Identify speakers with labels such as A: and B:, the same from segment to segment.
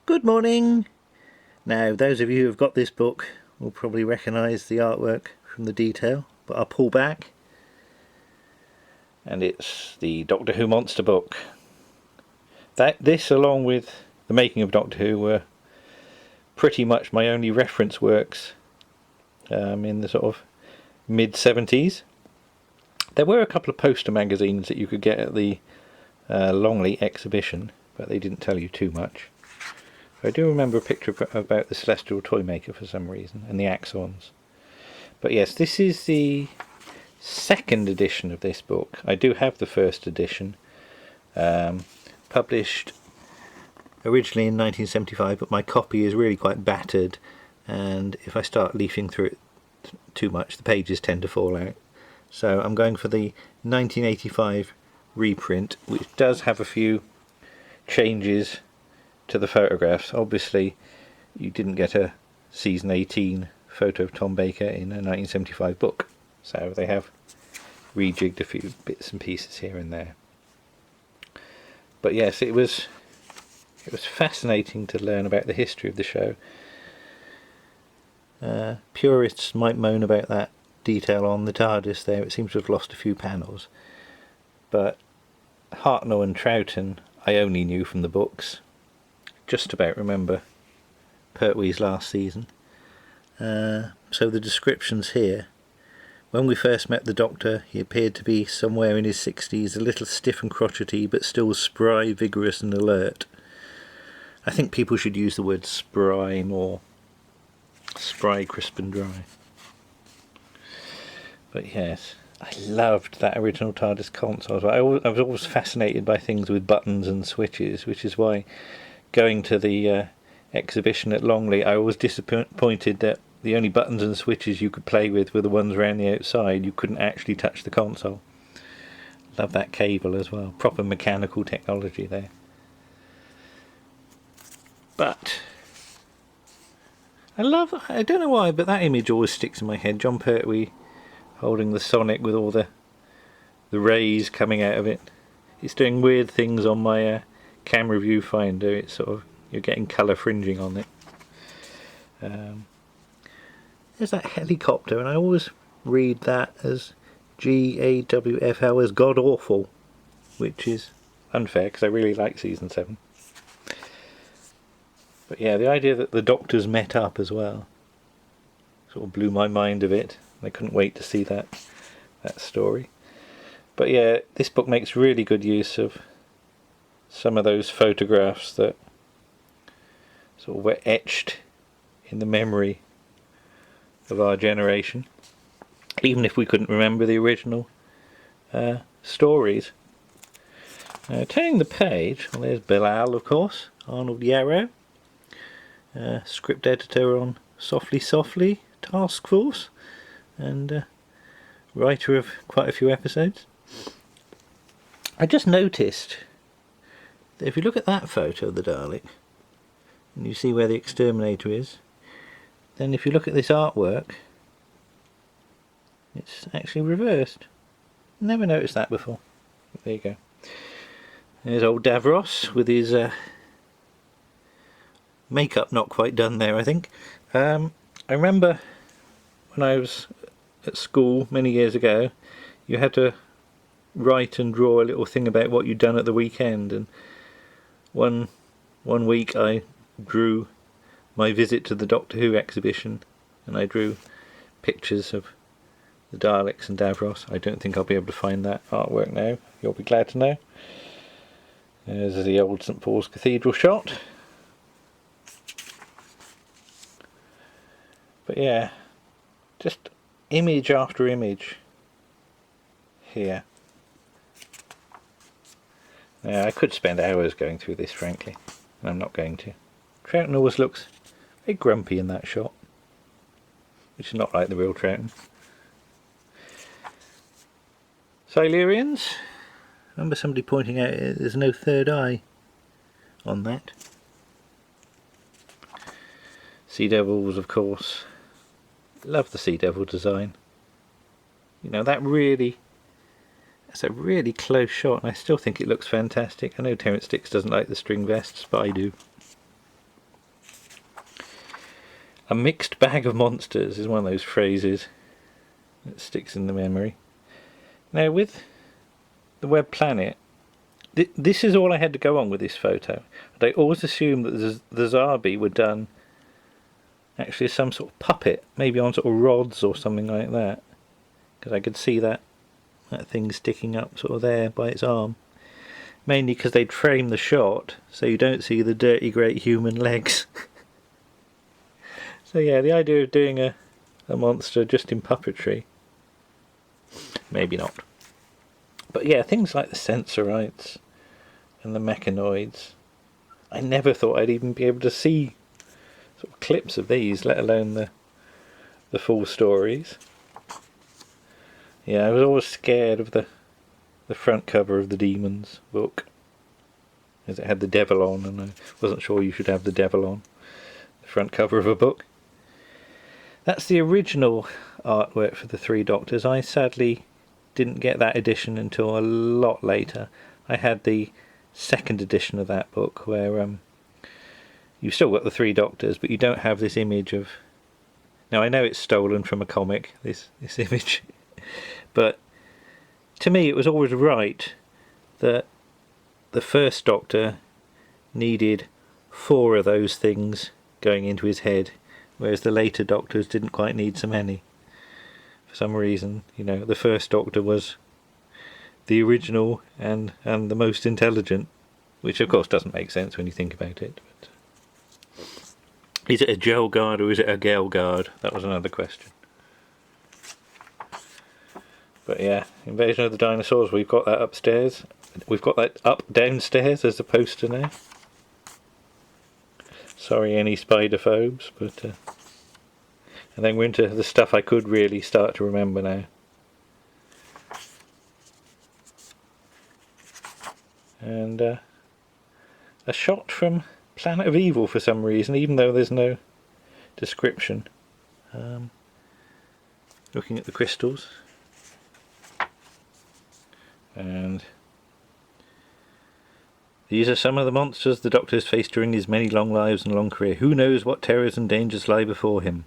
A: Good morning! Now, those of you who have got this book will probably recognise the artwork from the detail, but I'll pull back. And it's the Doctor Who monster book. This, along with the making of Doctor Who, were pretty much my only reference works in the sort of mid-70s. There were a couple of poster magazines that you could get at the Longley exhibition, but they didn't tell you too much. I do remember a picture about the Celestial Toymaker for some reason, and the Axons. But yes, this is the second edition of this book. I do have the first edition, published originally in 1975, but my copy is really quite battered, and if I start leafing through it too much, the pages tend to fall out. So I'm going for the 1985 reprint, which does have a few changes to the photographs. Obviously you didn't get a season 18 photo of Tom Baker in a 1975 book, so they have rejigged a few bits and pieces here and there. But yes, it was fascinating to learn about the history of the show. Purists might moan about that detail on the TARDIS there. It seems to have lost a few panels, but Hartnell and Troughton I only knew from the books. Just about remember Pertwee's last season. So the descriptions here: when we first met the Doctor, he appeared to be somewhere in his 60s, a little stiff and crotchety, but still spry, vigorous and alert. I think people should use the word spry more. Spry, crisp and dry. But yes, I loved that original TARDIS console. I was always fascinated by things with buttons and switches, which is why going to the exhibition at Longley, I was disappointed that the only buttons and switches you could play with were the ones around the outside. You couldn't actually touch the console. Love that cable as well. Proper mechanical technology there. But I don't know why, but that image always sticks in my head. John Pertwee holding the Sonic with all the rays coming out of it. It's doing weird things on my camera viewfinder. It's sort of, you're getting colour fringing on it. There's that helicopter, and I always read that as GAWFL as God Awful, which is unfair because I really like season 7. But yeah, the idea that the Doctors met up as well sort of blew my mind a bit. I couldn't wait to see that story. But yeah, this book makes really good use of some of those photographs that sort of were etched in the memory of our generation, even if we couldn't remember the original stories. Turning the page, well, there's Bilal, of course, Arnold Yarrow, script editor on Softly Softly Task Force, and writer of quite a few episodes. I just noticed that if you look at that photo of the Dalek and you see where the exterminator is, then if you look at this artwork, it's actually reversed. Never noticed that before. There you go. There's old Davros with his makeup not quite done there, I think. I remember when I was at school many years ago, you had to write and draw a little thing about what you'd done at the weekend, and one week I drew my visit to the Doctor Who exhibition, and I drew pictures of the Daleks and Davros. I don't think I'll be able to find that artwork now, you'll be glad to know. There's the old St Paul's Cathedral shot. But yeah, just image after image here. Now, I could spend hours going through this, frankly, and I'm not going to. Troughton always looks very grumpy in that shot, which is not like the real Troughton. Silurians. Remember somebody pointing out there's no third eye on that. Sea Devils, of course. Love the Sea Devil design. You know, that's a really close shot, and I still think it looks fantastic. I know Terence Dix doesn't like the string vests, but I do. A mixed bag of monsters is one of those phrases that sticks in the memory. Now with the Web Planet, this is all I had to go on with this photo. I always assumed that the Zarbi were done actually as some sort of puppet, maybe on sort of rods or something like that, because I could see that thing sticking up sort of there by its arm. Mainly because they'd frame the shot so you don't see the dirty great human legs. So yeah, the idea of doing a monster just in puppetry, maybe not. But yeah, things like the sensorites and the mechanoids, I never thought I'd even be able to see sort of clips of these, let alone the full stories. Yeah, I was always scared of the front cover of the Demons book, as it had the devil on, and I wasn't sure you should have the devil on the front cover of a book. That's the original artwork for the Three Doctors. I sadly didn't get that edition until a lot later. I had the second edition of that book, where you've still got the Three Doctors, but you don't have this image of... Now I know it's stolen from a comic, this image, but to me it was always right that the first Doctor needed 4 of those things going into his head, whereas the later Doctors didn't quite need so many. For some reason, you know, the first Doctor was the original and the most intelligent, which of course doesn't make sense when you think about it. But is it a gel guard or is it a gel guard? That was another question. But yeah, Invasion of the Dinosaurs, we've got that upstairs. We've got that up downstairs as a poster now. Sorry any spider phobes, but and then we're into the stuff I could really start to remember now. And a shot from Planet of Evil for some reason, even though there's no description. Looking at the crystals. And these are some of the monsters the Doctor has faced during his many long lives and long career. Who knows what terrors and dangers lie before him?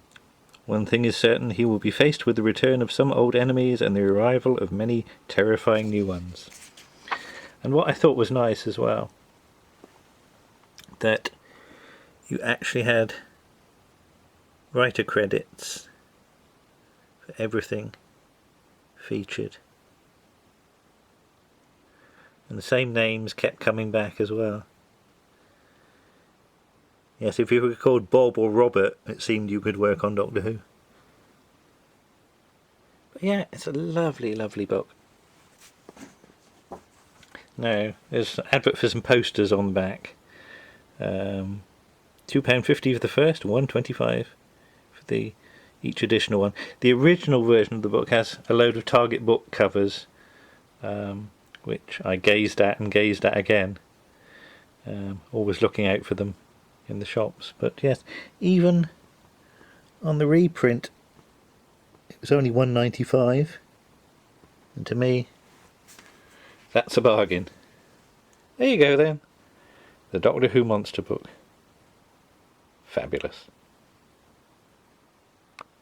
A: One thing is certain, he will be faced with the return of some old enemies and the arrival of many terrifying new ones. And what I thought was nice as well, that you actually had writer credits for everything featured. And the same names kept coming back as well. Yes, if you were called Bob or Robert, it seemed you could work on Doctor Who. But yeah, it's a lovely, lovely book. Now, there's an advert for some posters on the back. £2.50 for the first, £1.25 for each additional one. The original version of the book has a load of Target book covers, which I gazed at and gazed at again, always looking out for them in the shops. But yes, even on the reprint it was only £1.95, and to me that's a bargain. There you go then, the Doctor Who monster book. Fabulous.